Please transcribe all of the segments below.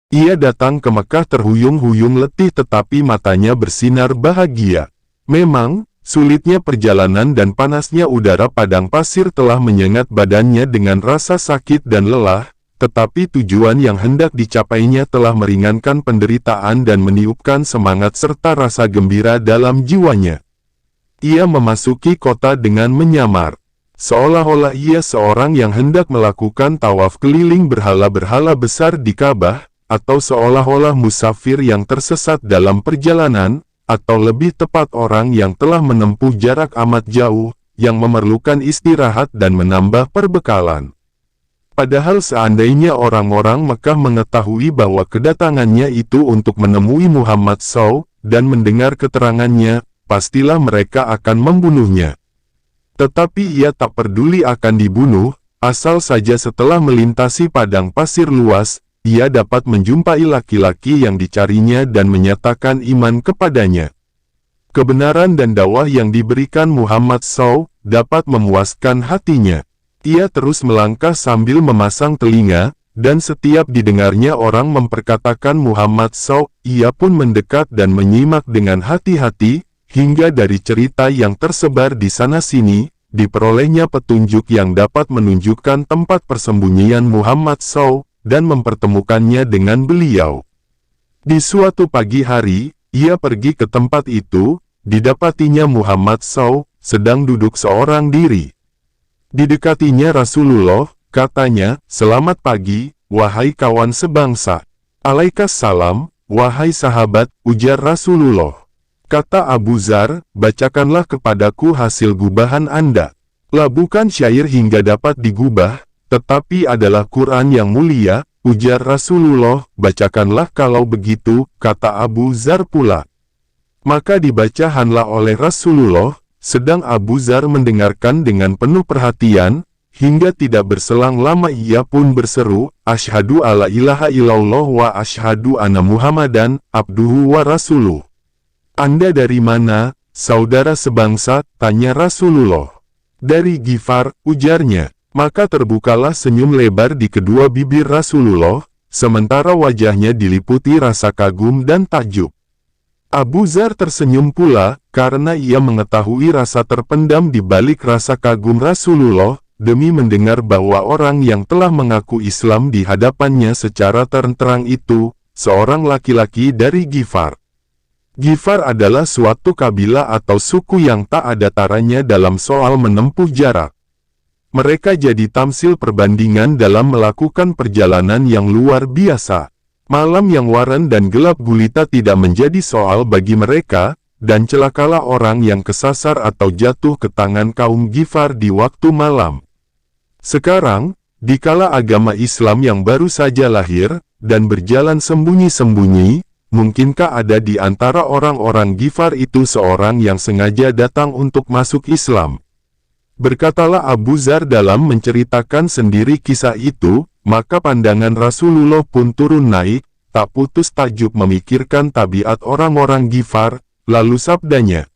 Ia datang ke Mekah terhuyung-huyung letih tetapi matanya bersinar bahagia. Memang, sulitnya perjalanan dan panasnya udara padang pasir telah menyengat badannya dengan rasa sakit dan lelah, tetapi tujuan yang hendak dicapainya telah meringankan penderitaan dan meniupkan semangat serta rasa gembira dalam jiwanya. Ia memasuki kota dengan menyamar. Seolah-olah ia seorang yang hendak melakukan tawaf keliling berhala-berhala besar di Ka'bah, atau seolah-olah musafir yang tersesat dalam perjalanan, atau lebih tepat orang yang telah menempuh jarak amat jauh, yang memerlukan istirahat dan menambah perbekalan. Padahal seandainya orang-orang Mekah mengetahui bahwa kedatangannya itu untuk menemui Muhammad SAW, dan mendengar keterangannya, pastilah mereka akan membunuhnya. Tetapi ia tak peduli akan dibunuh, asal saja setelah melintasi padang pasir luas, ia dapat menjumpai laki-laki yang dicarinya dan menyatakan iman kepadanya. Kebenaran dan dakwah yang diberikan Muhammad SAW dapat memuaskan hatinya. Ia terus melangkah sambil memasang telinga, dan setiap didengarnya orang memperkatakan Muhammad SAW, ia pun mendekat dan menyimak dengan hati-hati, hingga dari cerita yang tersebar di sana-sini, diperolehnya petunjuk yang dapat menunjukkan tempat persembunyian Muhammad SAW, dan mempertemukannya dengan beliau. Di suatu pagi hari, ia pergi ke tempat itu, didapatinya Muhammad SAW, sedang duduk seorang diri. Didekatinya Rasulullah, katanya, "Selamat pagi, wahai kawan sebangsa." "Alaikassalam, wahai sahabat," ujar Rasulullah. Kata Abu Dzar, "Bacakanlah kepadaku hasil gubahan Anda." "Lah bukan syair hingga dapat digubah, tetapi adalah Quran yang mulia," ujar Rasulullah. "Bacakanlah kalau begitu," kata Abu Dzar pula. Maka dibacakanlah oleh Rasulullah, sedang Abu Dzar mendengarkan dengan penuh perhatian, hingga tidak berselang lama ia pun berseru, "Asyhadu alla ilaha illallah wa asyhadu anna Muhammadan abduhu wa rasuluh." "Anda dari mana, saudara sebangsa?" tanya Rasulullah. "Dari Ghifar," ujarnya. Maka terbukalah senyum lebar di kedua bibir Rasulullah, sementara wajahnya diliputi rasa kagum dan takjub. Abu Dzar tersenyum pula, karena ia mengetahui rasa terpendam di balik rasa kagum Rasulullah, demi mendengar bahwa orang yang telah mengaku Islam di hadapannya secara terang-terang itu, seorang laki-laki dari Ghifar. Ghifar adalah suatu kabilah atau suku yang tak ada taranya dalam soal menempuh jarak. Mereka jadi tamsil perbandingan dalam melakukan perjalanan yang luar biasa. Malam yang waran dan gelap gulita tidak menjadi soal bagi mereka, dan celakalah orang yang kesasar atau jatuh ke tangan kaum Ghifar di waktu malam. Sekarang, dikala agama Islam yang baru saja lahir, dan berjalan sembunyi-sembunyi, mungkinkah ada di antara orang-orang Ghifar itu seorang yang sengaja datang untuk masuk Islam? Berkatalah Abu Dzar dalam menceritakan sendiri kisah itu, maka pandangan Rasulullah pun turun naik, tak putus takjub memikirkan tabiat orang-orang Ghifar, lalu sabdanya,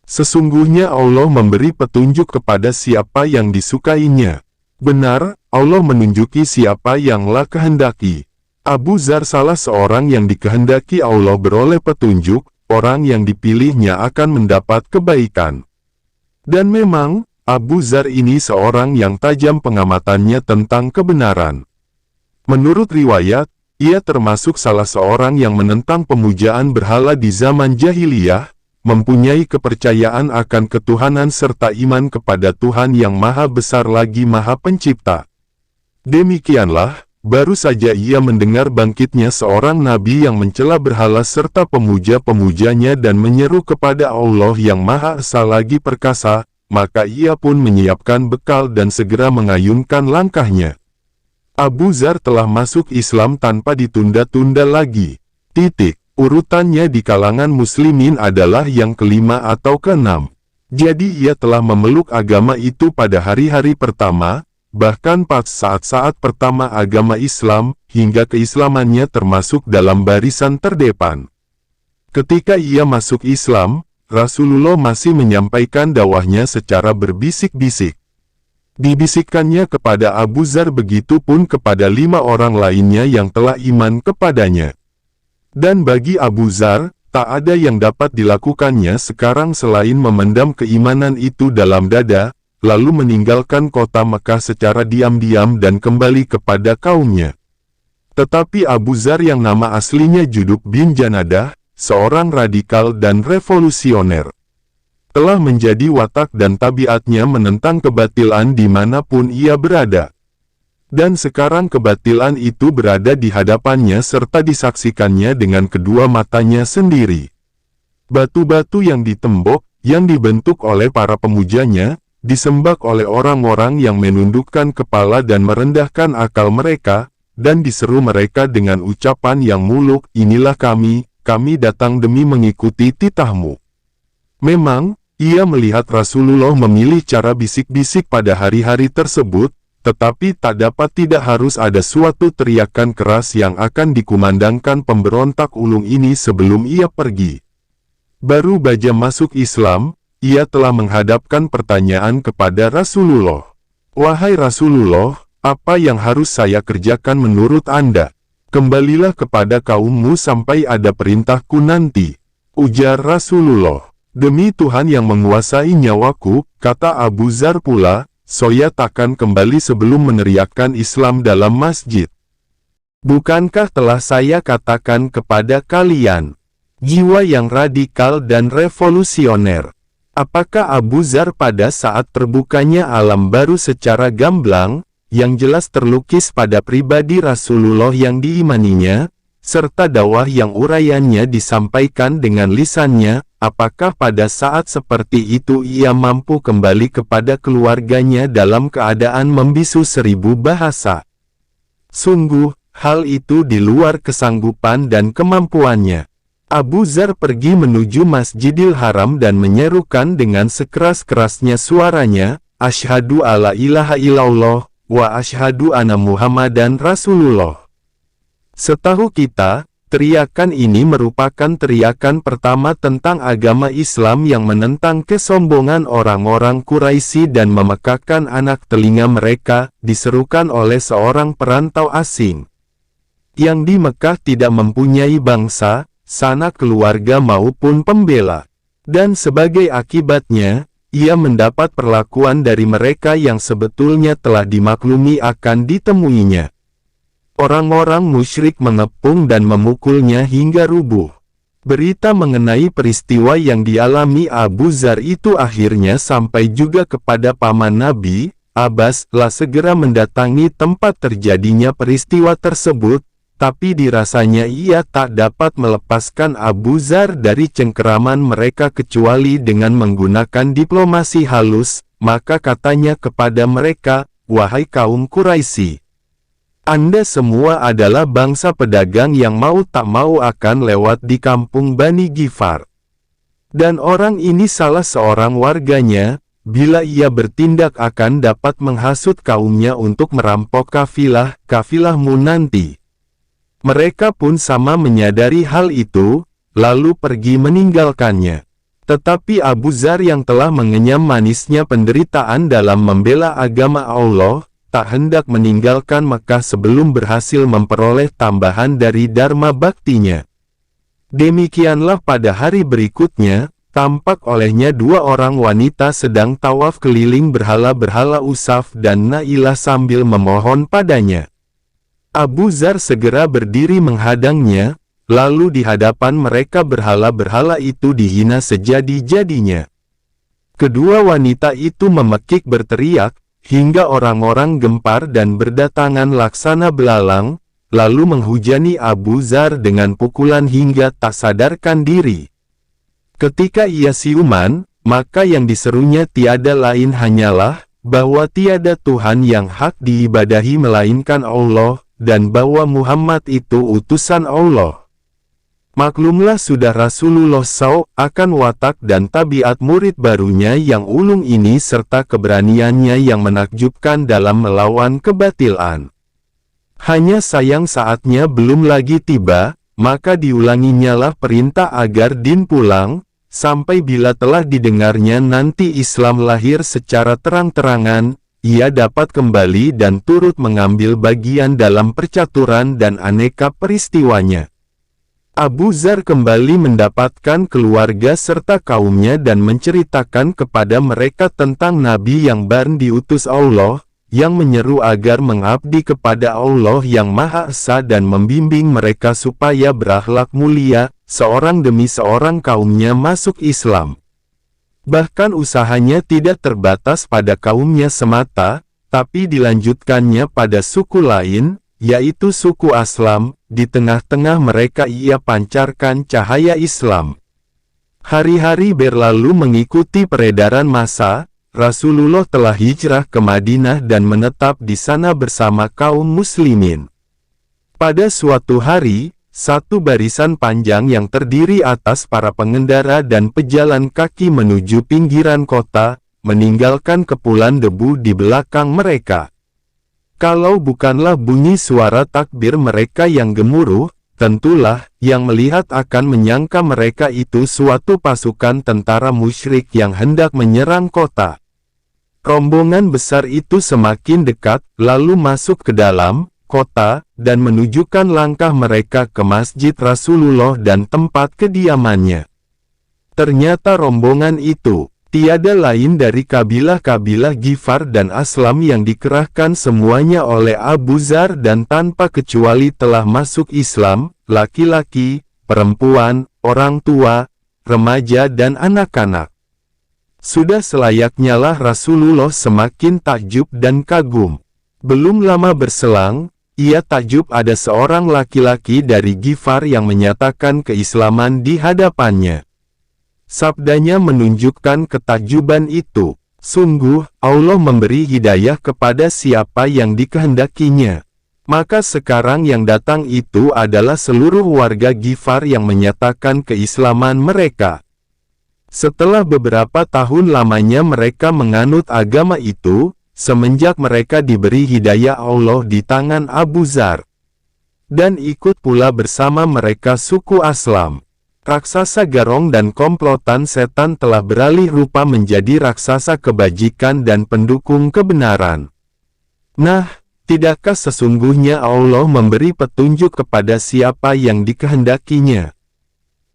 "Sesungguhnya Allah memberi petunjuk kepada siapa yang disukainya. Benar, Allah menunjuki siapa yang Allah kehendaki." Abu Dzar salah seorang yang dikehendaki Allah beroleh petunjuk, orang yang dipilihnya akan mendapat kebaikan. Dan memang, Abu Dzar ini seorang yang tajam pengamatannya tentang kebenaran. Menurut riwayat, ia termasuk salah seorang yang menentang pemujaan berhala di zaman jahiliyah, mempunyai kepercayaan akan ketuhanan serta iman kepada Tuhan yang maha besar lagi maha pencipta. Demikianlah, baru saja ia mendengar bangkitnya seorang nabi yang mencela berhala serta pemuja-pemujanya dan menyeru kepada Allah yang maha esa lagi perkasa, maka ia pun menyiapkan bekal dan segera mengayunkan langkahnya. Abu Dzar telah masuk Islam tanpa ditunda-tunda lagi. Urutannya di kalangan muslimin adalah yang kelima atau keenam. Jadi ia telah memeluk agama itu pada hari-hari pertama, bahkan pas saat-saat pertama agama Islam, hingga keislamannya termasuk dalam barisan terdepan. Ketika ia masuk Islam, Rasulullah masih menyampaikan dakwahnya secara berbisik-bisik. Dibisikkannya kepada Abu Dzar, begitupun kepada 5 orang lainnya yang telah iman kepadanya. Dan bagi Abu Dzar, tak ada yang dapat dilakukannya sekarang selain memendam keimanan itu dalam dada, lalu meninggalkan kota Mekah secara diam-diam dan kembali kepada kaumnya. Tetapi Abu Dzar yang nama aslinya Judub bin Janadah, seorang radikal dan revolusioner, telah menjadi watak dan tabiatnya menentang kebatilan dimanapun ia berada. Dan sekarang kebatilan itu berada di hadapannya serta disaksikannya dengan kedua matanya sendiri. Batu-batu yang ditembok, yang dibentuk oleh para pemujanya, disembah oleh orang-orang yang menundukkan kepala dan merendahkan akal mereka, dan diseru mereka dengan ucapan yang muluk, "Inilah kami datang demi mengikuti titahmu." Memang, ia melihat Rasulullah memilih cara bisik-bisik pada hari-hari tersebut, tetapi tak dapat tidak harus ada suatu teriakan keras yang akan dikumandangkan pemberontak ulung ini sebelum ia pergi. Baru baja masuk Islam, ia telah menghadapkan pertanyaan kepada Rasulullah. "Wahai Rasulullah, apa yang harus saya kerjakan menurut Anda?" "Kembalilah kepada kaummu sampai ada perintahku nanti," ujar Rasulullah. "Demi Tuhan yang menguasai nyawaku," kata Abu Dzar pula, "saya takkan kembali sebelum meneriakkan Islam dalam masjid. Bukankah telah saya katakan kepada kalian, jiwa yang radikal dan revolusioner?" Apakah Abu Dzar pada saat terbukanya alam baru secara gamblang, yang jelas terlukis pada pribadi Rasulullah yang diimaninya, serta dakwah yang uraiannya disampaikan dengan lisannya, apakah pada saat seperti itu ia mampu kembali kepada keluarganya dalam keadaan membisu 1000 bahasa? Sungguh, hal itu di luar kesanggupan dan kemampuannya. Abu Dzar pergi menuju Masjidil Haram dan menyerukan dengan sekeras-kerasnya suaranya, "Asyhadu alla ilaha illallah, wa asyhadu anna Muhammadan Rasulullah." Setahu kita, teriakan ini merupakan teriakan pertama tentang agama Islam yang menentang kesombongan orang-orang Quraisy dan memekakkan anak telinga mereka, diserukan oleh seorang perantau asing yang di Mekah tidak mempunyai bangsa, sanak keluarga maupun pembela. Dan sebagai akibatnya, ia mendapat perlakuan dari mereka yang sebetulnya telah dimaklumi akan ditemuinya. Orang-orang musyrik mengepung dan memukulnya hingga rubuh. Berita mengenai peristiwa yang dialami Abu Dzar itu akhirnya sampai juga kepada paman Nabi, Abbas, lah segera mendatangi tempat terjadinya peristiwa tersebut, tapi dirasanya ia tak dapat melepaskan Abu Dzar dari cengkeraman mereka kecuali dengan menggunakan diplomasi halus, maka katanya kepada mereka, "Wahai kaum Quraisy, Anda semua adalah bangsa pedagang yang mau tak mau akan lewat di kampung Bani Ghifar. Dan orang ini salah seorang warganya, bila ia bertindak akan dapat menghasut kaumnya untuk merampok kafilahmu nanti." Mereka pun sama menyadari hal itu, lalu pergi meninggalkannya. Tetapi Abu Dzar yang telah mengenyam manisnya penderitaan dalam membela agama Allah, tak hendak meninggalkan Mekah sebelum berhasil memperoleh tambahan dari dharma baktinya. Demikianlah pada hari berikutnya, tampak olehnya 2 orang wanita sedang tawaf keliling berhala-berhala Usaf dan Nailah sambil memohon padanya. Abu Dzar segera berdiri menghadangnya, lalu di hadapan mereka berhala-berhala itu dihina sejadi-jadinya. Kedua wanita itu memekik berteriak, hingga orang-orang gempar dan berdatangan laksana belalang, lalu menghujani Abu Dzar dengan pukulan hingga tak sadarkan diri. Ketika ia siuman, maka yang diserunya tiada lain hanyalah, bahwa tiada Tuhan yang hak diibadahi melainkan Allah, dan bahwa Muhammad itu utusan Allah. Maklumlah sudah Rasulullah SAW akan watak dan tabiat murid barunya yang ulung ini serta keberaniannya yang menakjubkan dalam melawan kebatilan. Hanya sayang saatnya belum lagi tiba, maka diulanginyalah perintah agar Din pulang, sampai bila telah didengarnya nanti Islam lahir secara terang-terangan, ia dapat kembali dan turut mengambil bagian dalam percaturan dan aneka peristiwanya. Abu Dzar kembali mendapatkan keluarga serta kaumnya dan menceritakan kepada mereka tentang Nabi yang baru diutus Allah, yang menyeru agar mengabdi kepada Allah yang Maha Esa dan membimbing mereka supaya berakhlak mulia, seorang demi seorang kaumnya masuk Islam. Bahkan usahanya tidak terbatas pada kaumnya semata, tapi dilanjutkannya pada suku lain, yaitu suku Aslam. Di tengah-tengah mereka ia pancarkan cahaya Islam. Hari-hari berlalu mengikuti peredaran massa, Rasulullah telah hijrah ke Madinah dan menetap di sana bersama kaum muslimin. Pada suatu hari, satu barisan panjang yang terdiri atas para pengendara dan pejalan kaki menuju pinggiran kota, meninggalkan kepulan debu di belakang mereka. Kalau bukanlah bunyi suara takbir mereka yang gemuruh, tentulah yang melihat akan menyangka mereka itu suatu pasukan tentara musyrik yang hendak menyerang kota. Rombongan besar itu semakin dekat, lalu masuk ke dalam kota, dan menunjukkan langkah mereka ke masjid Rasulullah dan tempat kediamannya. Ternyata rombongan itu tiada lain dari kabilah-kabilah Ghifar dan Aslam yang dikerahkan semuanya oleh Abu Dzar dan tanpa kecuali telah masuk Islam, laki-laki, perempuan, orang tua, remaja dan anak-anak. Sudah selayaknya lah Rasulullah semakin takjub dan kagum. Belum lama berselang, ia takjub ada seorang laki-laki dari Ghifar yang menyatakan keislaman di hadapannya. Sabdanya menunjukkan ketakjuban itu. Sungguh, Allah memberi hidayah kepada siapa yang dikehendakinya. Maka sekarang yang datang itu adalah seluruh warga Ghifar yang menyatakan keislaman mereka. Setelah beberapa tahun lamanya mereka menganut agama itu, semenjak mereka diberi hidayah Allah di tangan Abu Dzar. Dan ikut pula bersama mereka suku Aslam. Raksasa garong dan komplotan setan telah beralih rupa menjadi raksasa kebajikan dan pendukung kebenaran. Nah, tidakkah sesungguhnya Allah memberi petunjuk kepada siapa yang dikehendakinya?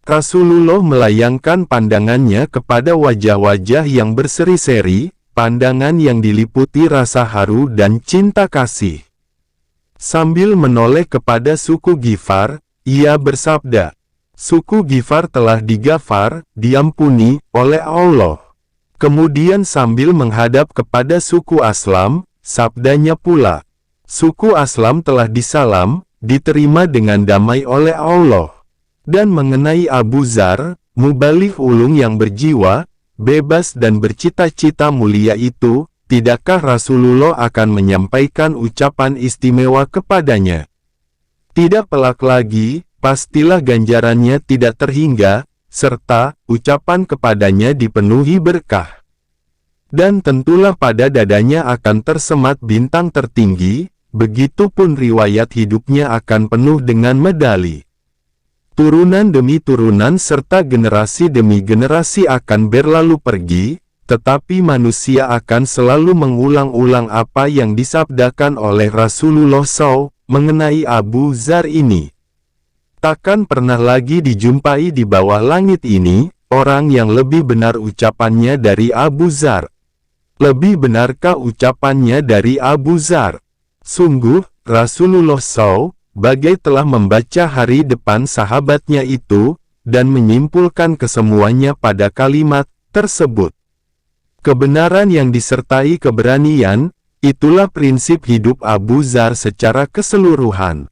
Rasulullah melayangkan pandangannya kepada wajah-wajah yang berseri-seri, pandangan yang diliputi rasa haru dan cinta kasih. Sambil menoleh kepada suku Ghifar, ia bersabda, "Suku Ghifar telah digafar, diampuni, oleh Allah." Kemudian sambil menghadap kepada suku Aslam, sabdanya pula, "Suku Aslam telah disalam, diterima dengan damai oleh Allah." Dan mengenai Abu Dzar, mubaligh ulung yang berjiwa, bebas dan bercita-cita mulia itu, tidakkah Rasulullah akan menyampaikan ucapan istimewa kepadanya? Tidak pelak lagi, pastilah ganjarannya tidak terhingga, serta ucapan kepadanya dipenuhi berkah. Dan tentulah pada dadanya akan tersemat bintang tertinggi, begitupun riwayat hidupnya akan penuh dengan medali. Turunan demi turunan serta generasi demi generasi akan berlalu pergi, tetapi manusia akan selalu mengulang-ulang apa yang disabdakan oleh Rasulullah SAW mengenai Abu Dzar ini. Takkan pernah lagi dijumpai di bawah langit ini, orang yang lebih benar ucapannya dari Abu Dzar. Lebih benarkah ucapannya dari Abu Dzar? Sungguh, Rasulullah SAW, bagai telah membaca hari depan sahabatnya itu, dan menyimpulkan kesemuanya pada kalimat tersebut. Kebenaran yang disertai keberanian, itulah prinsip hidup Abu Dzar secara keseluruhan.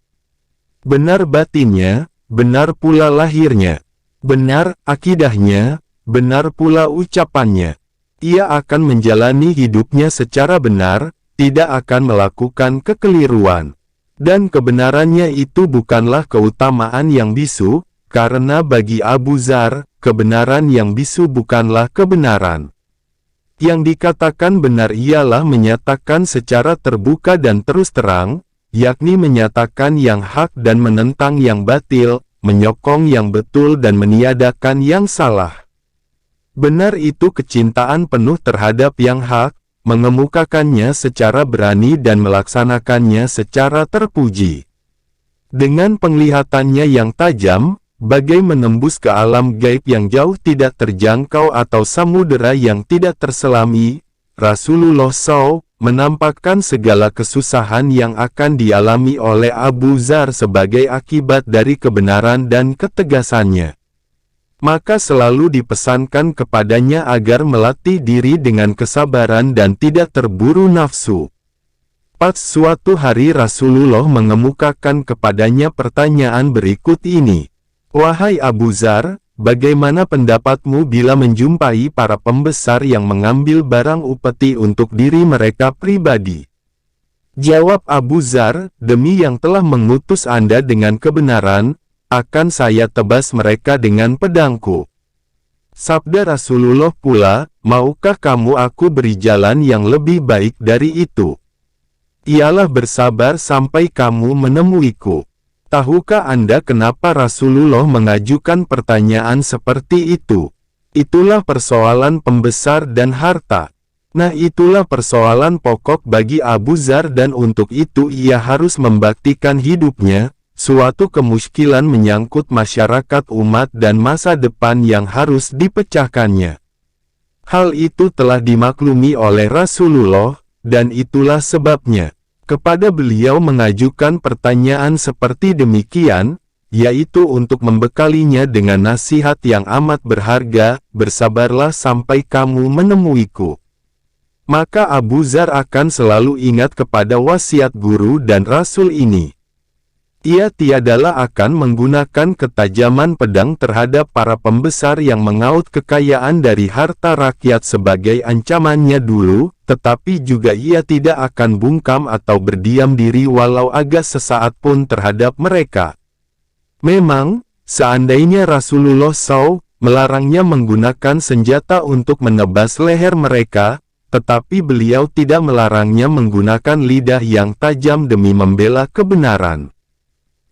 Benar batinnya, benar pula lahirnya. Benar akidahnya, benar pula ucapannya. Ia akan menjalani hidupnya secara benar, tidak akan melakukan kekeliruan. Dan kebenarannya itu bukanlah keutamaan yang bisu, karena bagi Abu Dzar, kebenaran yang bisu bukanlah kebenaran. Yang dikatakan benar ialah menyatakan secara terbuka dan terus terang, yakni menyatakan yang hak dan menentang yang batil, menyokong yang betul dan meniadakan yang salah. Benar itu kecintaan penuh terhadap yang hak, mengemukakannya secara berani dan melaksanakannya secara terpuji. Dengan penglihatannya yang tajam, bagai menembus ke alam gaib yang jauh tidak terjangkau atau samudera yang tidak terselami, Rasulullah SAW menampakkan segala kesusahan yang akan dialami oleh Abu Dzar sebagai akibat dari kebenaran dan ketegasannya. Maka selalu dipesankan kepadanya agar melatih diri dengan kesabaran dan tidak terburu nafsu. Pas suatu hari Rasulullah mengemukakan kepadanya pertanyaan berikut ini. Wahai Abu Dzar, bagaimana pendapatmu bila menjumpai para pembesar yang mengambil barang upeti untuk diri mereka pribadi? Jawab Abu Dzar, demi yang telah mengutus Anda dengan kebenaran, akan saya tebas mereka dengan pedangku. Sabda Rasulullah pula, maukah kamu aku beri jalan yang lebih baik dari itu? Ialah bersabar sampai kamu menemuiku. Tahukah Anda kenapa Rasulullah mengajukan pertanyaan seperti itu? Itulah persoalan pembesar dan harta. Nah, itulah persoalan pokok bagi Abu Dzar dan untuk itu ia harus membaktikan hidupnya. Suatu kemuskilan menyangkut masyarakat umat dan masa depan yang harus dipecahkannya. Hal itu telah dimaklumi oleh Rasulullah, dan itulah sebabnya kepada beliau mengajukan pertanyaan seperti demikian, yaitu untuk membekalinya dengan nasihat yang amat berharga, bersabarlah sampai kamu menemuiku. Maka Abu Dzar akan selalu ingat kepada wasiat guru dan Rasul ini. Ia tiadalah akan menggunakan ketajaman pedang terhadap para pembesar yang mengaut kekayaan dari harta rakyat sebagai ancamannya dulu, tetapi juga ia tidak akan bungkam atau berdiam diri walau agak sesaat pun terhadap mereka. Memang, seandainya Rasulullah SAW melarangnya menggunakan senjata untuk menebas leher mereka, tetapi beliau tidak melarangnya menggunakan lidah yang tajam demi membela kebenaran.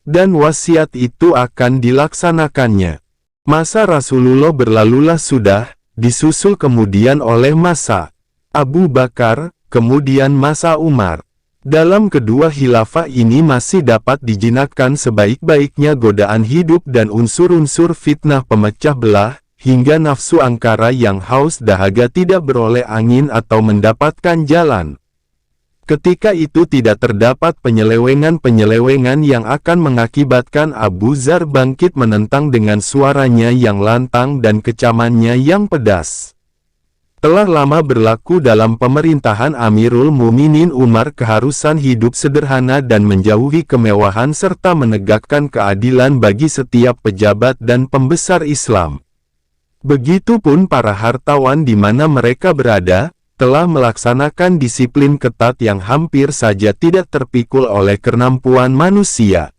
Dan wasiat itu akan dilaksanakannya. Masa Rasulullah berlalulah sudah, disusul kemudian oleh masa Abu Bakar, kemudian masa Umar. Dalam kedua khilafah ini masih dapat dijinakkan sebaik-baiknya godaan hidup dan unsur-unsur fitnah pemecah belah, hingga nafsu angkara yang haus dahaga tidak beroleh angin atau mendapatkan jalan. Ketika itu tidak terdapat penyelewengan-penyelewengan yang akan mengakibatkan Abu Dzar bangkit menentang dengan suaranya yang lantang dan kecamannya yang pedas. Telah lama berlaku dalam pemerintahan Amirul Muminin Umar keharusan hidup sederhana dan menjauhi kemewahan serta menegakkan keadilan bagi setiap pejabat dan pembesar Islam. Begitupun para hartawan di mana mereka berada, telah melaksanakan disiplin ketat yang hampir saja tidak terpikul oleh kemampuan manusia.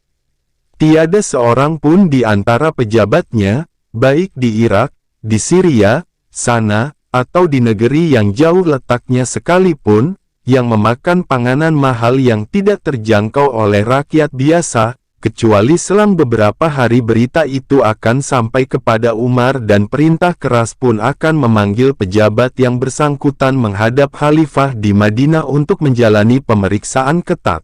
Tiada seorang pun di antara pejabatnya, baik di Irak, di Syria, sana, atau di negeri yang jauh letaknya sekalipun, yang memakan panganan mahal yang tidak terjangkau oleh rakyat biasa, kecuali selang beberapa hari berita itu akan sampai kepada Umar dan perintah keras pun akan memanggil pejabat yang bersangkutan menghadap khalifah di Madinah untuk menjalani pemeriksaan ketat.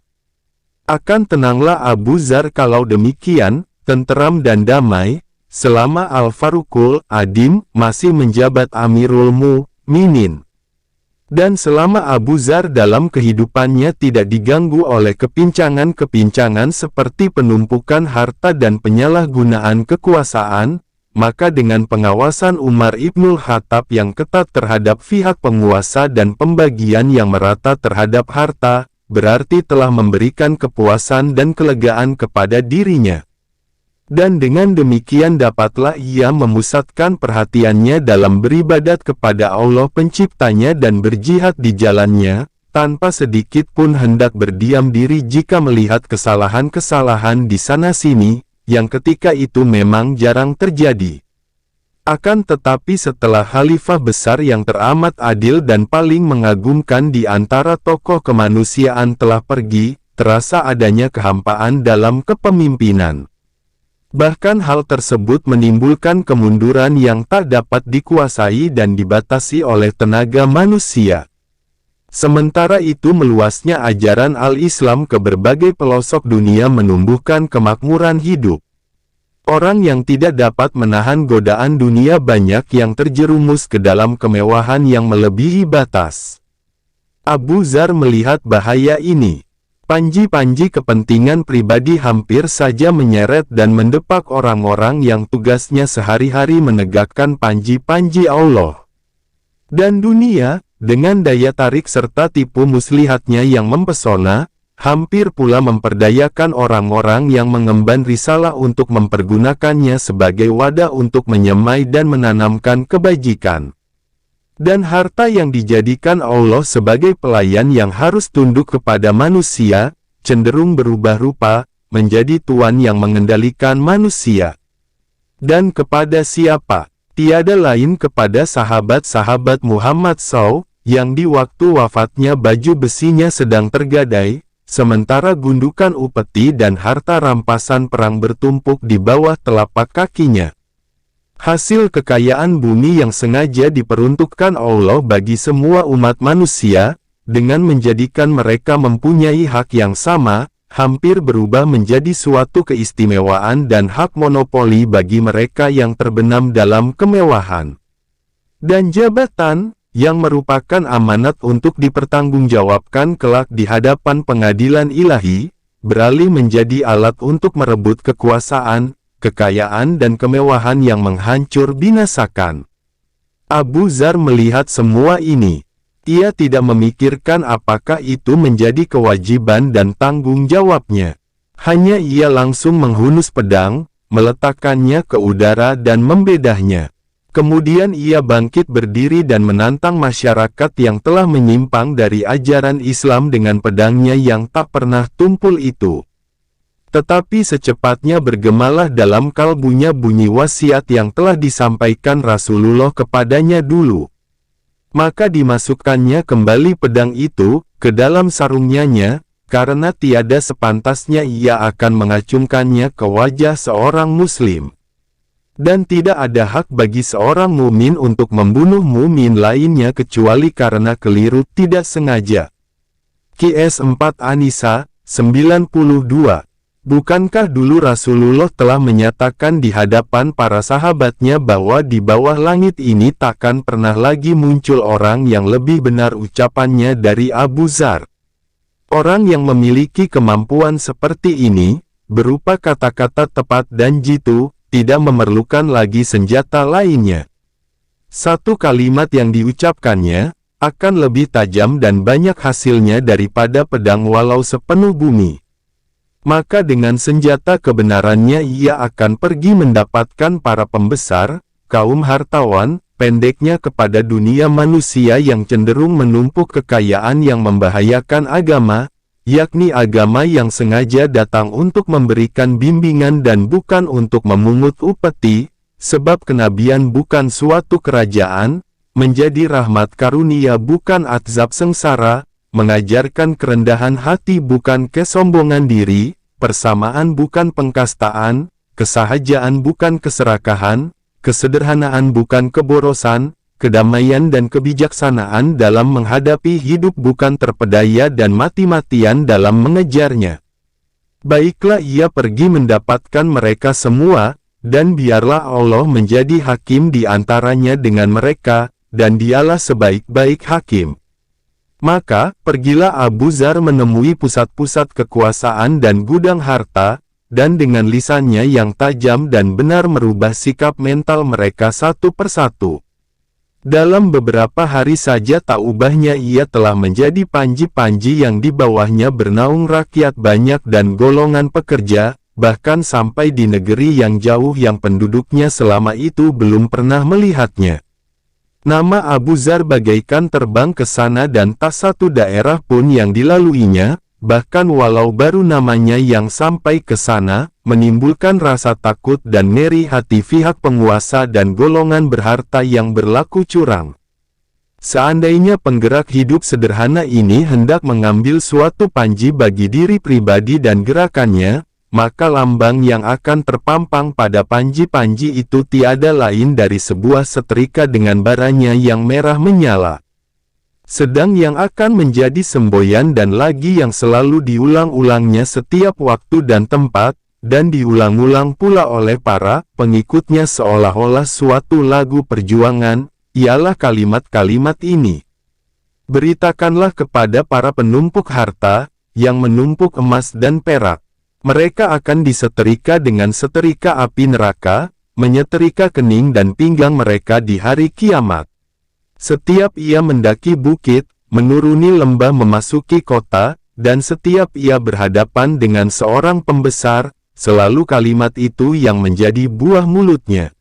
Akan tenanglah Abu Dzar kalau demikian, tenteram dan damai, selama Al-Faruqul Adim masih menjabat Amirul Mukminin. Dan selama Abu Dzar dalam kehidupannya tidak diganggu oleh kepincangan-kepincangan seperti penumpukan harta dan penyalahgunaan kekuasaan, maka dengan pengawasan Umar Ibnul Khattab yang ketat terhadap pihak penguasa dan pembagian yang merata terhadap harta, berarti telah memberikan kepuasan dan kelegaan kepada dirinya. Dan dengan demikian dapatlah ia memusatkan perhatiannya dalam beribadat kepada Allah penciptanya dan berjihad di jalannya, tanpa sedikit pun hendak berdiam diri jika melihat kesalahan-kesalahan di sana-sini, yang ketika itu memang jarang terjadi. Akan tetapi setelah khalifah besar yang teramat adil dan paling mengagumkan di antara tokoh kemanusiaan telah pergi, terasa adanya kehampaan dalam kepemimpinan. Bahkan hal tersebut menimbulkan kemunduran yang tak dapat dikuasai dan dibatasi oleh tenaga manusia. Sementara itu meluasnya ajaran Al-Islam ke berbagai pelosok dunia menumbuhkan kemakmuran hidup. Orang yang tidak dapat menahan godaan dunia banyak yang terjerumus ke dalam kemewahan yang melebihi batas. Abu Dzar melihat bahaya ini. Panji-panji kepentingan pribadi hampir saja menyeret dan mendepak orang-orang yang tugasnya sehari-hari menegakkan panji-panji Allah. Dan dunia, dengan daya tarik serta tipu muslihatnya yang mempesona, hampir pula memperdayakan orang-orang yang mengemban risalah untuk mempergunakannya sebagai wadah untuk menyemai dan menanamkan kebajikan. Dan harta yang dijadikan Allah sebagai pelayan yang harus tunduk kepada manusia, cenderung berubah rupa, menjadi tuan yang mengendalikan manusia. Dan kepada siapa? Tiada lain kepada sahabat-sahabat Muhammad SAW, yang di waktu wafatnya baju besinya sedang tergadai, sementara gundukan upeti dan harta rampasan perang bertumpuk di bawah telapak kakinya. Hasil kekayaan bumi yang sengaja diperuntukkan Allah bagi semua umat manusia, dengan menjadikan mereka mempunyai hak yang sama, hampir berubah menjadi suatu keistimewaan dan hak monopoli bagi mereka yang terbenam dalam kemewahan. Dan jabatan, yang merupakan amanat untuk dipertanggungjawabkan kelak di hadapan pengadilan ilahi, beralih menjadi alat untuk merebut kekuasaan, kekayaan dan kemewahan yang menghancur binasakan. Abu Dzar melihat semua ini. Ia tidak memikirkan apakah itu menjadi kewajiban dan tanggung jawabnya. Hanya ia langsung menghunus pedang, meletakkannya ke udara dan membedahnya. Kemudian ia bangkit berdiri dan menantang masyarakat yang telah menyimpang dari ajaran Islam dengan pedangnya yang tak pernah tumpul itu. Tetapi secepatnya bergemalah dalam kalbunya bunyi wasiat yang telah disampaikan Rasulullah kepadanya dulu. Maka dimasukkannya kembali pedang itu ke dalam sarungnya, karena tiada sepantasnya ia akan mengacungkannya ke wajah seorang muslim. Dan tidak ada hak bagi seorang mumin untuk membunuh mumin lainnya kecuali karena keliru tidak sengaja. QS 4 An-Nisa, 92. Bukankah dulu Rasulullah telah menyatakan di hadapan para sahabatnya bahwa di bawah langit ini takkan pernah lagi muncul orang yang lebih benar ucapannya dari Abu Dzar. Orang yang memiliki kemampuan seperti ini, berupa kata-kata tepat dan jitu, tidak memerlukan lagi senjata lainnya. Satu kalimat yang diucapkannya, akan lebih tajam dan banyak hasilnya daripada pedang walau sepenuh bumi. Maka dengan senjata kebenarannya ia akan pergi mendapatkan para pembesar, kaum hartawan, pendeknya kepada dunia manusia yang cenderung menumpuk kekayaan yang membahayakan agama, yakni agama yang sengaja datang untuk memberikan bimbingan dan bukan untuk memungut upeti, sebab kenabian bukan suatu kerajaan, menjadi rahmat karunia bukan azab sengsara, mengajarkan kerendahan hati bukan kesombongan diri, persamaan bukan pengkastaan, kesahajaan bukan keserakahan, kesederhanaan bukan keborosan, kedamaian dan kebijaksanaan dalam menghadapi hidup bukan terpedaya dan mati-matian dalam mengejarnya. Baiklah ia pergi mendapatkan mereka semua, dan biarlah Allah menjadi hakim di antaranya dengan mereka, dan dialah sebaik-baik hakim. Maka, pergilah Abu Dzar menemui pusat-pusat kekuasaan dan gudang harta, dan dengan lisannya yang tajam dan benar merubah sikap mental mereka satu persatu. Dalam beberapa hari saja tak ubahnya ia telah menjadi panji-panji yang di bawahnya bernaung rakyat banyak dan golongan pekerja, bahkan sampai di negeri yang jauh yang penduduknya selama itu belum pernah melihatnya. Nama Abu Dzar bagaikan terbang ke sana dan tak satu daerah pun yang dilaluinya, bahkan walau baru namanya yang sampai ke sana, menimbulkan rasa takut dan ngeri hati pihak penguasa dan golongan berharta yang berlaku curang. Seandainya penggerak hidup sederhana ini hendak mengambil suatu panji bagi diri pribadi dan gerakannya, maka lambang yang akan terpampang pada panji-panji itu tiada lain dari sebuah setrika dengan baranya yang merah menyala. sedang yang akan menjadi semboyan dan lagi yang selalu diulang-ulangnya setiap waktu dan tempat, dan diulang-ulang pula oleh para pengikutnya seolah-olah suatu lagu perjuangan, ialah kalimat-kalimat ini. Beritakanlah kepada para penumpuk harta, yang menumpuk emas dan perak. Mereka akan disetrika dengan setrika api neraka, menyetrika kening dan pinggang mereka di hari kiamat. Setiap ia mendaki bukit, menuruni lembah memasuki kota, dan setiap ia berhadapan dengan seorang pembesar, selalu kalimat itu yang menjadi buah mulutnya.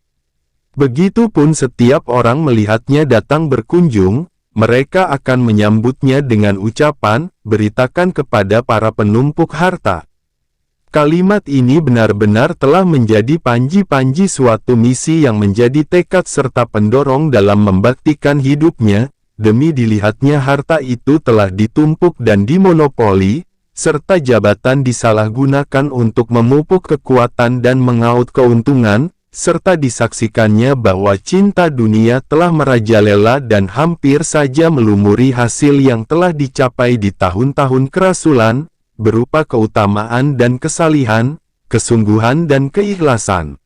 Begitupun setiap orang melihatnya datang berkunjung, mereka akan menyambutnya dengan ucapan, beritakan kepada para penumpuk harta. Kalimat ini benar-benar telah menjadi panji-panji suatu misi yang menjadi tekad serta pendorong dalam membaktikan hidupnya, demi dilihatnya harta itu telah ditumpuk dan dimonopoli, serta jabatan disalahgunakan untuk memupuk kekuatan dan mengaut keuntungan, serta disaksikannya bahwa cinta dunia telah merajalela dan hampir saja melumuri hasil yang telah dicapai di tahun-tahun kerasulan, berupa keutamaan dan kesalihan, kesungguhan dan keikhlasan.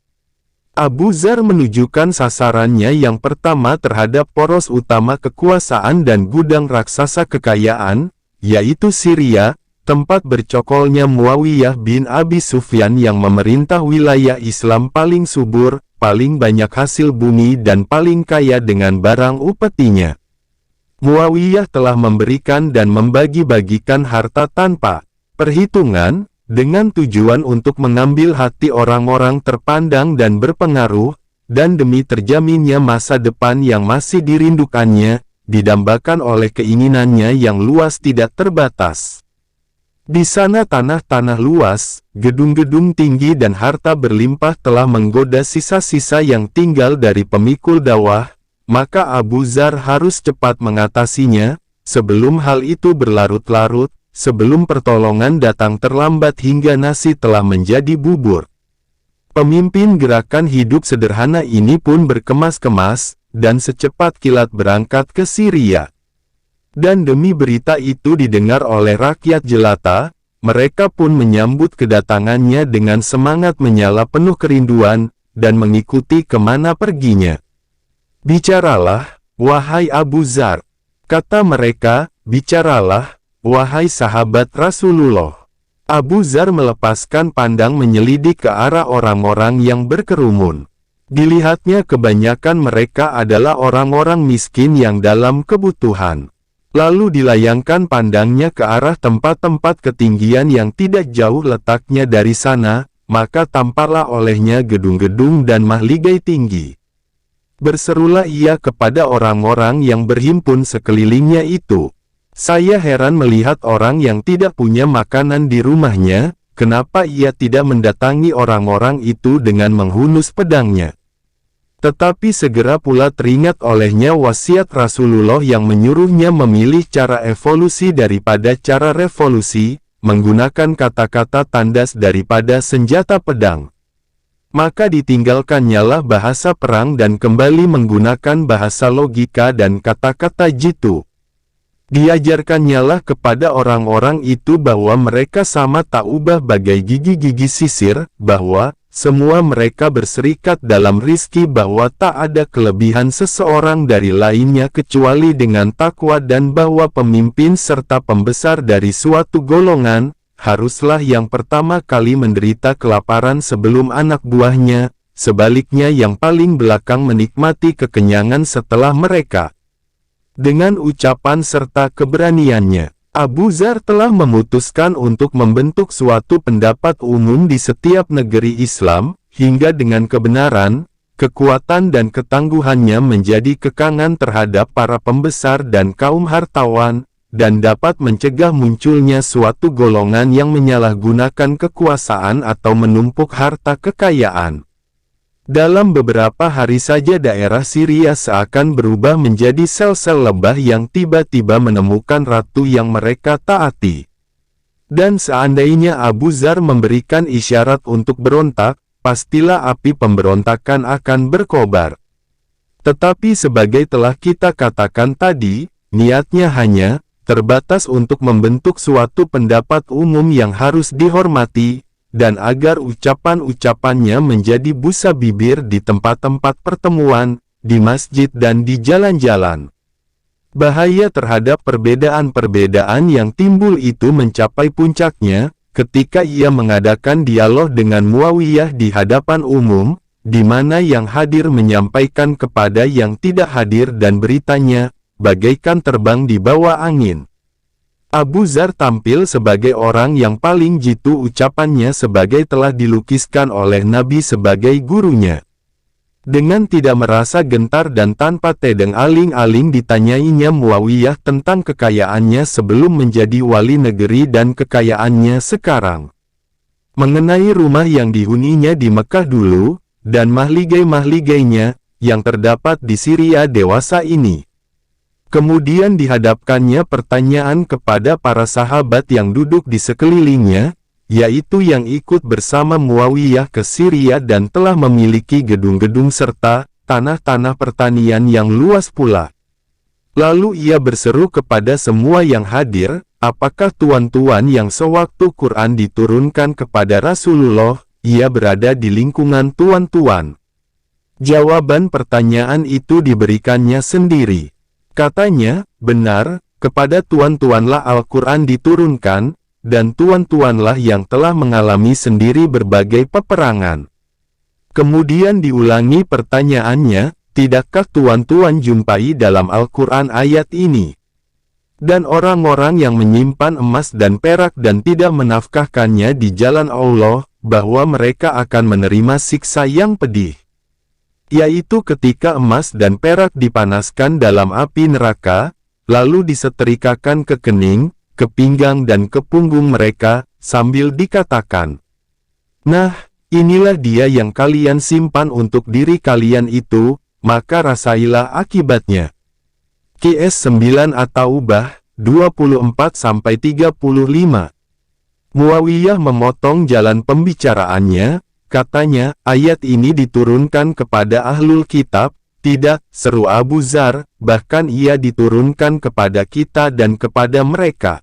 Abu Dzar menunjukkan sasarannya yang pertama terhadap poros utama kekuasaan dan gudang raksasa kekayaan, yaitu Syria, tempat bercokolnya Muawiyah bin Abi Sufyan yang memerintah wilayah Islam paling subur, paling banyak hasil bumi dan paling kaya dengan barang upetinya. Muawiyah telah memberikan dan membagi-bagikan harta tanpa perhitungan, dengan tujuan untuk mengambil hati orang-orang terpandang dan berpengaruh, dan demi terjaminnya masa depan yang masih dirindukannya, didambakan oleh keinginannya yang luas tidak terbatas. Di sana tanah-tanah luas, gedung-gedung tinggi dan harta berlimpah telah menggoda sisa-sisa yang tinggal dari pemikul dakwah, maka Abu Dzar harus cepat mengatasinya, sebelum hal itu berlarut-larut, sebelum pertolongan datang terlambat hingga nasi telah menjadi bubur. Pemimpin gerakan hidup sederhana ini pun berkemas-kemas, dan secepat kilat berangkat ke Syria. Dan demi berita itu didengar oleh rakyat jelata, mereka pun menyambut kedatangannya dengan semangat menyala penuh kerinduan, dan mengikuti kemana perginya. "Bicaralah, wahai Abu Dzar," kata mereka, "bicaralah, wahai sahabat Rasulullah." Abu Dzar melepaskan pandang menyelidik ke arah orang-orang yang berkerumun. Dilihatnya kebanyakan mereka adalah orang-orang miskin yang dalam kebutuhan. Lalu dilayangkan pandangnya ke arah tempat-tempat ketinggian yang tidak jauh letaknya dari sana, maka tamparlah olehnya gedung-gedung dan mahligai tinggi. Berserulah ia kepada orang-orang yang berhimpun sekelilingnya itu, "Saya heran melihat orang yang tidak punya makanan di rumahnya, kenapa ia tidak mendatangi orang-orang itu dengan menghunus pedangnya?" Tetapi segera pula teringat olehnya wasiat Rasulullah yang menyuruhnya memilih cara evolusi daripada cara revolusi, menggunakan kata-kata tandas daripada senjata pedang. Maka ditinggalkannyalah bahasa perang dan kembali menggunakan bahasa logika dan kata-kata jitu. Diajarkannyalah kepada orang-orang itu bahwa mereka sama tak ubah bagai gigi-gigi sisir, bahwa semua mereka berserikat dalam rizki, bahwa tak ada kelebihan seseorang dari lainnya kecuali dengan takwa, dan bahwa pemimpin serta pembesar dari suatu golongan, haruslah yang pertama kali menderita kelaparan sebelum anak buahnya, sebaliknya yang paling belakang menikmati kekenyangan setelah mereka. Dengan ucapan serta keberaniannya, Abu Dzar telah memutuskan untuk membentuk suatu pendapat umum di setiap negeri Islam, hingga dengan kebenaran, kekuatan dan ketangguhannya menjadi kekangan terhadap para pembesar dan kaum hartawan, dan dapat mencegah munculnya suatu golongan yang menyalahgunakan kekuasaan atau menumpuk harta kekayaan. Dalam beberapa hari saja daerah Syria seakan berubah menjadi sel-sel lebah yang tiba-tiba menemukan ratu yang mereka taati. Dan seandainya Abu Dzar memberikan isyarat untuk berontak, pastilah api pemberontakan akan berkobar. Tetapi sebagai telah kita katakan tadi, niatnya hanya terbatas untuk membentuk suatu pendapat umum yang harus dihormati, dan agar ucapan-ucapannya menjadi busa bibir di tempat-tempat pertemuan, di masjid dan di jalan-jalan. Bahaya terhadap perbedaan-perbedaan yang timbul itu mencapai puncaknya, ketika ia mengadakan dialog dengan Muawiyah di hadapan umum, di mana yang hadir menyampaikan kepada yang tidak hadir dan beritanya, bagaikan terbang di bawah angin. Abu Dzar tampil sebagai orang yang paling jitu, ucapannya sebagai telah dilukiskan oleh Nabi sebagai gurunya. Dengan tidak merasa gentar dan tanpa tedeng aling-aling ditanyainya Muawiyah tentang kekayaannya sebelum menjadi wali negeri dan kekayaannya sekarang. Mengenai rumah yang dihuninya di Mekah dulu, dan mahligai-mahligainya, yang terdapat di Syria dewasa ini. Kemudian dihadapkannya pertanyaan kepada para sahabat yang duduk di sekelilingnya, yaitu yang ikut bersama Muawiyah ke Syria dan telah memiliki gedung-gedung serta tanah-tanah pertanian yang luas pula. Lalu ia berseru kepada semua yang hadir, apakah tuan-tuan yang sewaktu Quran diturunkan kepada Rasulullah, ia berada di lingkungan tuan-tuan? Jawaban pertanyaan itu diberikannya sendiri. Katanya, benar, kepada tuan-tuanlah Al-Quran diturunkan, dan tuan-tuanlah yang telah mengalami sendiri berbagai peperangan. Kemudian diulangi pertanyaannya, tidakkah tuan-tuan jumpai dalam Al-Quran ayat ini? Dan orang-orang yang menyimpan emas dan perak dan tidak menafkahkannya di jalan Allah, bahwa mereka akan menerima siksa yang pedih. Yaitu ketika emas dan perak dipanaskan dalam api neraka, lalu disetrikakan ke kening, ke pinggang dan ke punggung mereka, sambil dikatakan, "Nah, inilah dia yang kalian simpan untuk diri kalian itu, maka rasailah akibatnya." QS 9 At-Taubah, 24-35. Muawiyah memotong jalan pembicaraannya, katanya, ayat ini diturunkan kepada ahlul kitab. Tidak, seru Abu Dzar, bahkan ia diturunkan kepada kita dan kepada mereka.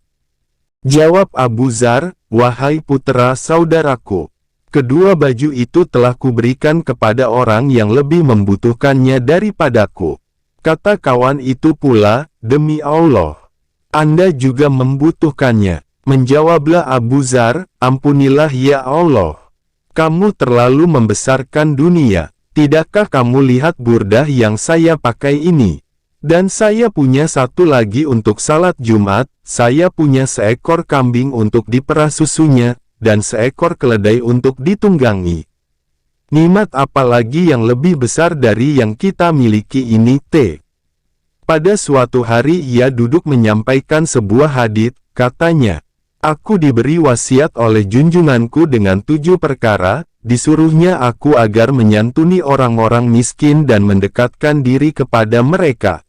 Jawab Abu Dzar, wahai putra saudaraku, kedua baju itu telah kuberikan kepada orang yang lebih membutuhkannya daripadaku. Kata kawan itu pula, demi Allah, Anda juga membutuhkannya. Menjawablah Abu Dzar, ampunilah ya Allah. Kamu terlalu membesarkan dunia. Tidakkah kamu lihat burdah yang saya pakai ini? Dan saya punya satu lagi untuk salat Jumat, saya punya seekor kambing untuk diperah susunya, dan seekor keledai untuk ditunggangi. Nikmat apa lagi yang lebih besar dari yang kita miliki ini? Pada suatu hari ia duduk menyampaikan sebuah hadits, katanya, aku diberi wasiat oleh junjunganku dengan 7 perkara, disuruhnya aku agar menyantuni orang-orang miskin dan mendekatkan diri kepada mereka.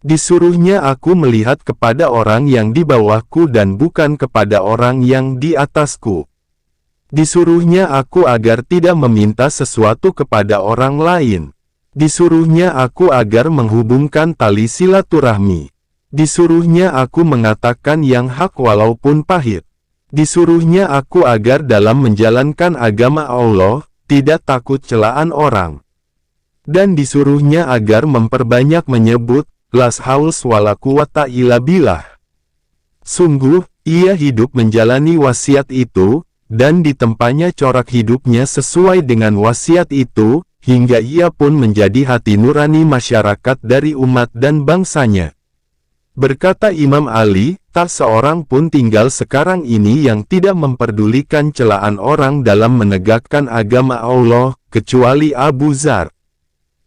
Disuruhnya aku melihat kepada orang yang di bawahku dan bukan kepada orang yang di atasku. Disuruhnya aku agar tidak meminta sesuatu kepada orang lain. Disuruhnya aku agar menghubungkan tali silaturahmi. Disuruhnya aku mengatakan yang hak walaupun pahit. Disuruhnya aku agar dalam menjalankan agama Allah, tidak takut celaan orang. Dan disuruhnya agar memperbanyak menyebut, las haus wala quwata illa billah. Sungguh, ia hidup menjalani wasiat itu, dan ditempanya corak hidupnya sesuai dengan wasiat itu, hingga ia pun menjadi hati nurani masyarakat dari umat dan bangsanya. Berkata Imam Ali, tak seorang pun tinggal sekarang ini yang tidak memperdulikan celaan orang dalam menegakkan agama Allah, kecuali Abu Dzar.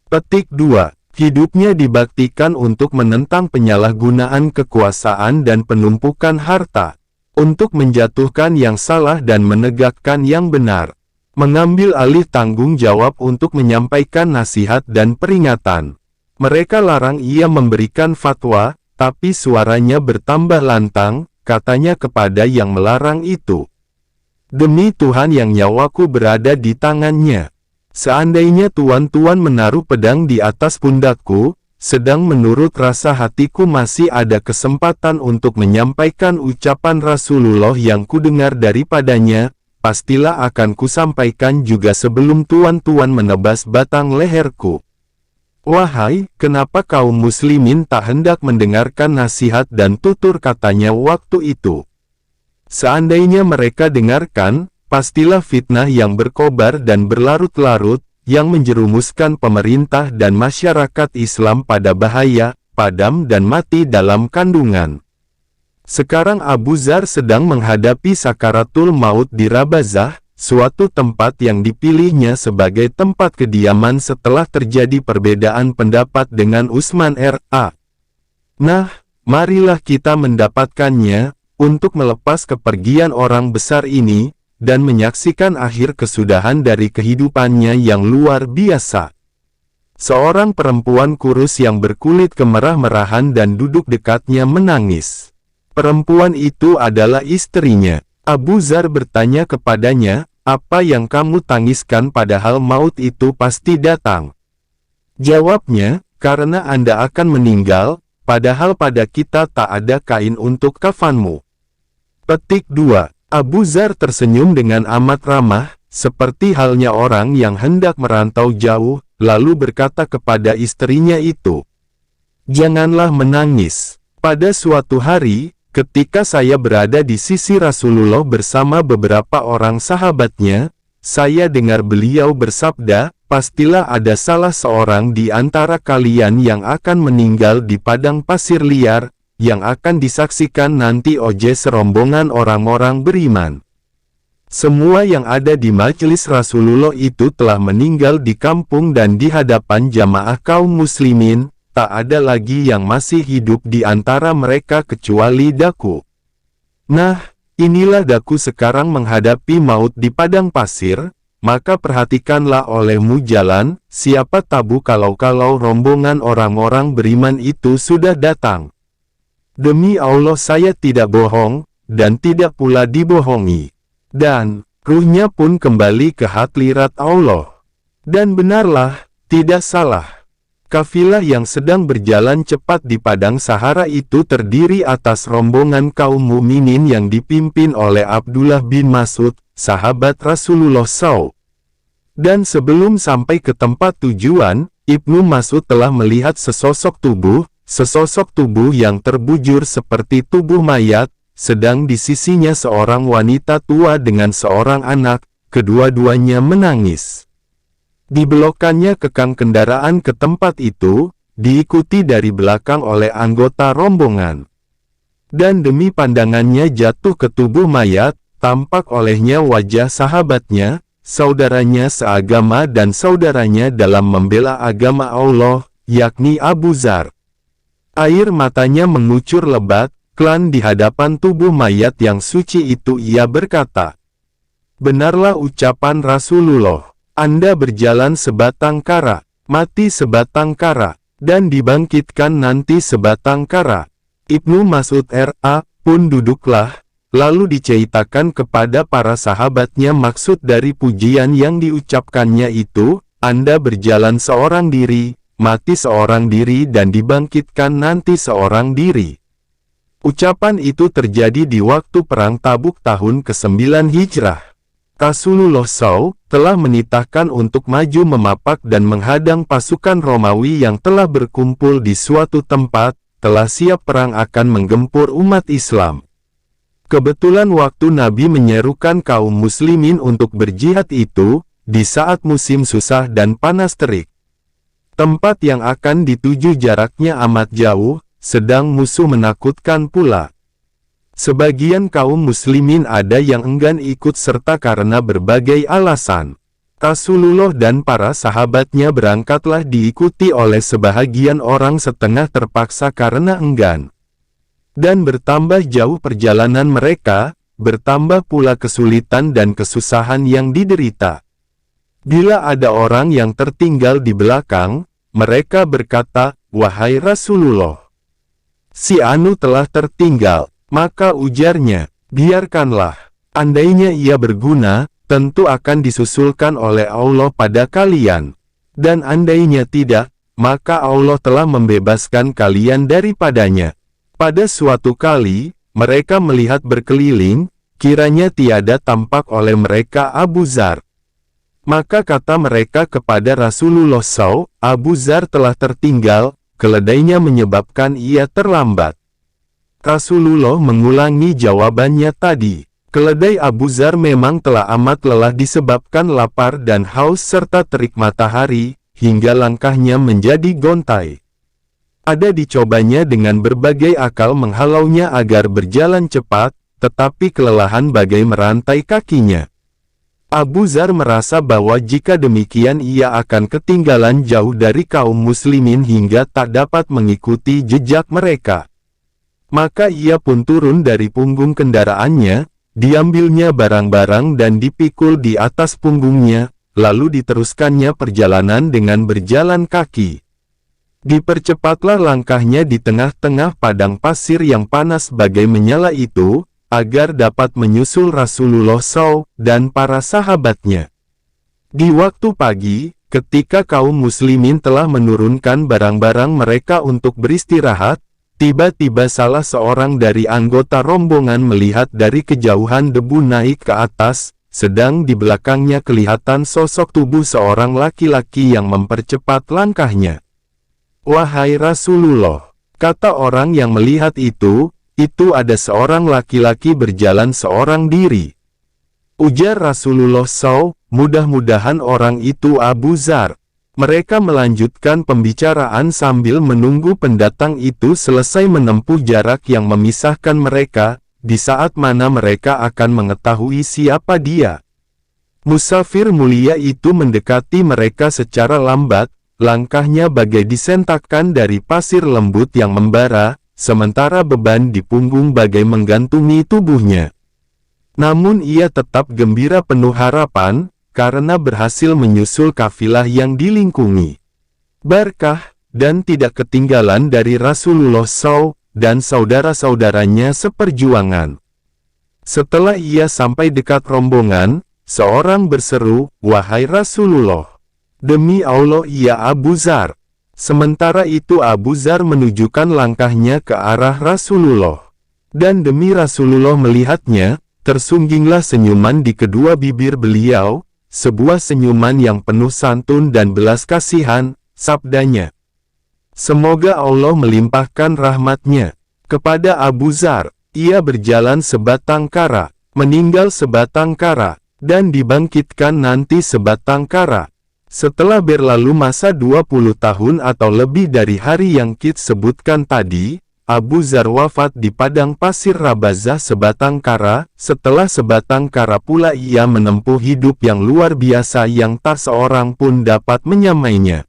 Petik 2. Hidupnya dibaktikan untuk menentang penyalahgunaan kekuasaan dan penumpukan harta, untuk menjatuhkan yang salah dan menegakkan yang benar, mengambil alih tanggung jawab untuk menyampaikan nasihat dan peringatan. Mereka larang ia memberikan fatwa, tapi suaranya bertambah lantang, katanya kepada yang melarang itu. Demi Tuhan yang nyawaku berada di tangannya. Seandainya tuan-tuan menaruh pedang di atas pundakku, sedang menurut rasa hatiku masih ada kesempatan untuk menyampaikan ucapan Rasulullah yang kudengar daripadanya, pastilah akan kusampaikan juga sebelum tuan-tuan menebas batang leherku. Wahai, kenapa kaum muslimin tak hendak mendengarkan nasihat dan tutur katanya waktu itu? Seandainya mereka dengarkan, pastilah fitnah yang berkobar dan berlarut-larut, yang menjerumuskan pemerintah dan masyarakat Islam pada bahaya, padam dan mati dalam kandungan. Sekarang Abu Dzar sedang menghadapi sakaratul maut di Rabazah, suatu tempat yang dipilihnya sebagai tempat kediaman setelah terjadi perbedaan pendapat dengan Utsman R.A. Nah, marilah kita mendapatkannya, untuk melepas kepergian orang besar ini, dan menyaksikan akhir kesudahan dari kehidupannya yang luar biasa. Seorang perempuan kurus yang berkulit kemerah-merahan dan duduk dekatnya menangis. Perempuan itu adalah istrinya. Abu Dzar bertanya kepadanya, "Apa yang kamu tangiskan padahal maut itu pasti datang?" Jawabnya, "Karena Anda akan meninggal, padahal pada kita tak ada kain untuk kafanmu." Petik 2. Abu Dzar tersenyum dengan amat ramah, seperti halnya orang yang hendak merantau jauh, lalu berkata kepada istrinya itu, "Janganlah menangis. Pada suatu hari, ketika saya berada di sisi Rasulullah bersama beberapa orang sahabatnya, saya dengar beliau bersabda, pastilah ada salah seorang di antara kalian yang akan meninggal di padang pasir liar, yang akan disaksikan nanti oleh serombongan orang-orang beriman." Semua yang ada di majelis Rasulullah itu telah meninggal di kampung dan di hadapan jamaah kaum muslimin, tak ada lagi yang masih hidup di antara mereka kecuali daku. Nah, inilah daku sekarang menghadapi maut di padang pasir, maka perhatikanlah olehmu jalan, siapa tahu kalau rombongan orang-orang beriman itu sudah datang. Demi Allah saya tidak bohong, dan tidak pula dibohongi. Dan, ruhnya pun kembali ke hadlirat Allah. Dan benarlah, tidak salah. Kafilah yang sedang berjalan cepat di padang Sahara itu terdiri atas rombongan kaum mukminin yang dipimpin oleh Abdullah bin Mas'ud, sahabat Rasulullah SAW. Dan sebelum sampai ke tempat tujuan, Ibnu Mas'ud telah melihat sesosok tubuh yang terbujur seperti tubuh mayat, sedang di sisinya seorang wanita tua dengan seorang anak, kedua-duanya menangis. Dibelokkannya kekang kendaraan ke tempat itu, diikuti dari belakang oleh anggota rombongan. Dan demi pandangannya jatuh ke tubuh mayat, tampak olehnya wajah sahabatnya, saudaranya seagama dan saudaranya dalam membela agama Allah, yakni Abu Dzar. Air matanya mengucur lebat, klan di hadapan tubuh mayat yang suci itu ia berkata, "Benarlah ucapan Rasulullah, Anda berjalan sebatang kara, mati sebatang kara, dan dibangkitkan nanti sebatang kara." Ibnu Mas'ud R.A. pun duduklah, lalu diceritakan kepada para sahabatnya maksud dari pujian yang diucapkannya itu, "Anda berjalan seorang diri, mati seorang diri dan dibangkitkan nanti seorang diri." Ucapan itu terjadi di waktu Perang Tabuk tahun ke-9 Hijrah. Rasulullah SAW telah menitahkan untuk maju memapak dan menghadang pasukan Romawi yang telah berkumpul di suatu tempat, telah siap perang akan menggempur umat Islam. Kebetulan waktu Nabi menyerukan kaum muslimin untuk berjihad itu, di saat musim susah dan panas terik. Tempat yang akan dituju jaraknya amat jauh, sedang musuh menakutkan pula. Sebagian kaum muslimin ada yang enggan ikut serta karena berbagai alasan. Rasulullah dan para sahabatnya berangkatlah diikuti oleh sebahagian orang setengah terpaksa karena enggan. Dan bertambah jauh perjalanan mereka, bertambah pula kesulitan dan kesusahan yang diderita. Bila ada orang yang tertinggal di belakang, mereka berkata, "Wahai Rasulullah, si Anu telah tertinggal." Maka ujarnya, "Biarkanlah, andainya ia berguna, tentu akan disusulkan oleh Allah pada kalian. Dan andainya tidak, maka Allah telah membebaskan kalian daripadanya. Pada suatu kali, mereka melihat berkeliling, kiranya tiada tampak oleh mereka Abu Dzar. Maka kata mereka kepada Rasulullah SAW, Abu Dzar telah tertinggal, keledainya menyebabkan ia terlambat. Rasulullah mengulangi jawabannya tadi. Keledai Abu Dzar memang telah amat lelah disebabkan lapar dan haus serta terik matahari, hingga langkahnya menjadi gontai. Ada dicobanya dengan berbagai akal menghalaunya agar berjalan cepat, tetapi kelelahan bagai merantai kakinya. Abu Dzar merasa bahwa jika demikian ia akan ketinggalan jauh dari kaum muslimin hingga tak dapat mengikuti jejak mereka. Maka ia pun turun dari punggung kendaraannya, diambilnya barang-barang dan dipikul di atas punggungnya, lalu diteruskannya perjalanan dengan berjalan kaki. Dipercepatlah langkahnya di tengah-tengah padang pasir yang panas bagai menyala itu, agar dapat menyusul Rasulullah SAW dan para sahabatnya. Di waktu pagi, ketika kaum muslimin telah menurunkan barang-barang mereka untuk beristirahat, tiba-tiba salah seorang dari anggota rombongan melihat dari kejauhan debu naik ke atas, sedang di belakangnya kelihatan sosok tubuh seorang laki-laki yang mempercepat langkahnya. "Wahai Rasulullah," kata orang yang melihat itu ada seorang laki-laki berjalan seorang diri. Ujar Rasulullah SAW, mudah-mudahan orang itu Abu Dzar. Mereka melanjutkan pembicaraan sambil menunggu pendatang itu selesai menempuh jarak yang memisahkan mereka, di saat mana mereka akan mengetahui siapa dia. Musafir mulia itu mendekati mereka secara lambat, langkahnya bagai disentakkan dari pasir lembut yang membara, sementara beban di punggung bagai menggantungi tubuhnya. Namun ia tetap gembira penuh harapan, karena berhasil menyusul kafilah yang dilingkungi. Berkah, dan tidak ketinggalan dari Rasulullah SAW, dan saudara-saudaranya seperjuangan. Setelah ia sampai dekat rombongan, seorang berseru, "Wahai Rasulullah, demi Allah ia Abu Dzar." Sementara itu Abu Dzar menunjukkan langkahnya ke arah Rasulullah. Dan demi Rasulullah melihatnya, tersungginglah senyuman di kedua bibir beliau, sebuah senyuman yang penuh santun dan belas kasihan, sabdanya. Semoga Allah melimpahkan rahmatnya kepada Abu Dzar. Ia berjalan sebatang kara, meninggal sebatang kara, dan dibangkitkan nanti sebatang kara. Setelah berlalu masa 20 tahun atau lebih dari hari yang kita sebutkan tadi, Abu Dzar wafat di padang pasir Rabazah sebatang kara. Setelah sebatang kara pula ia menempuh hidup yang luar biasa yang tak seorang pun dapat menyamainya.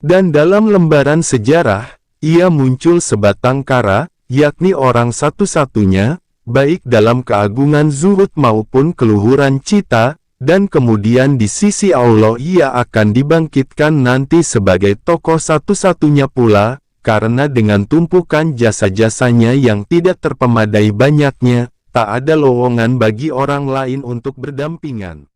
Dan dalam lembaran sejarah, ia muncul sebatang kara, yakni orang satu-satunya, baik dalam keagungan zuhud maupun keluhuran cita, dan kemudian di sisi Allah ia akan dibangkitkan nanti sebagai tokoh satu-satunya pula, karena dengan tumpukan jasa-jasanya yang tidak terpemadai banyaknya, tak ada lowongan bagi orang lain untuk berdampingan.